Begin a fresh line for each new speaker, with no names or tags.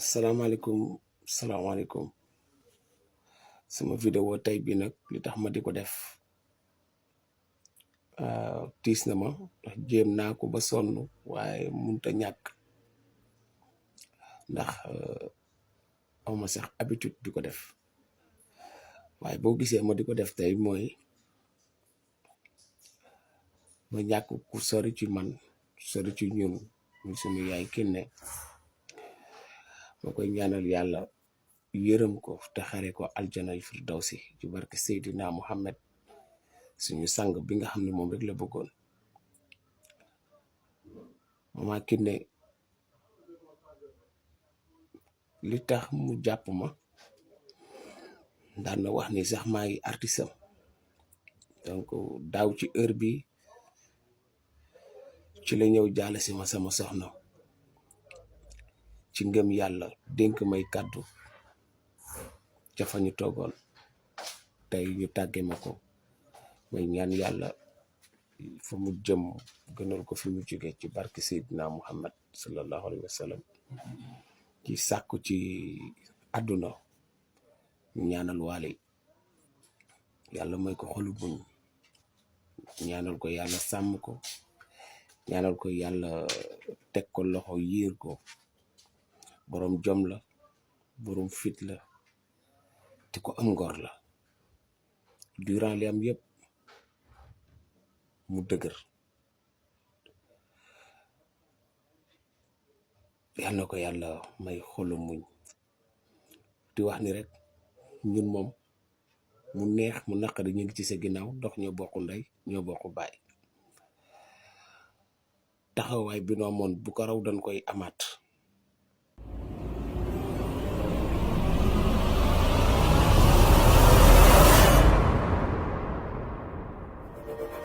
salaamaaleykum sama vidéo tey bi nag li tax ma di ko def tiis na ma ndax jéem naa ko ba sonn waaye munta ñàkk ndax awma sax habitude di ko def waaye boo gisee ma di ko def tey mooy ma ñàkk ku sori ci man sori ci ñun muy suñu yaay Kiné ma koy ñaanal yàlla yërëm ko te xare ko aljanal firdawsi ci barke Seydina Muhammad suñu sang bi nga xam ne moom rek la bëggoon. Mama Kiné li tax mu jàpp ma daan na wax ni sax maa ngi artiste am donc daaw ci heure bi ci la ñëw jaale si ma sama soxna ci ngëm yàlla dénk may kàddu ca fa ñu toogoon tey ñu tàgge ma ko may ñaan yàlla fa mu jëm gënal ko fi mu jóge ci barke Seydina Muhammad sallallahu alayhi wa sallam ci sàkku ci àdduna ñu ñaanal waale yàlla may ko xolu muñ ñaanal ko yàlla sàmm ko ñaanal ko yàlla teg ko loxo yiir ko boroom jom la boroom fit la te ko am ngor la durant li am yépp mu dëgër yàlla na ko yàlla may xolu muñ di wax ni rek ñun moom mu neex mu naqari ñu ngi ci sa ginnaaw dox ñoo bokk ndey ñoo bokk baay taxawaay bi noo amoon bu ko raw dañ koy amaat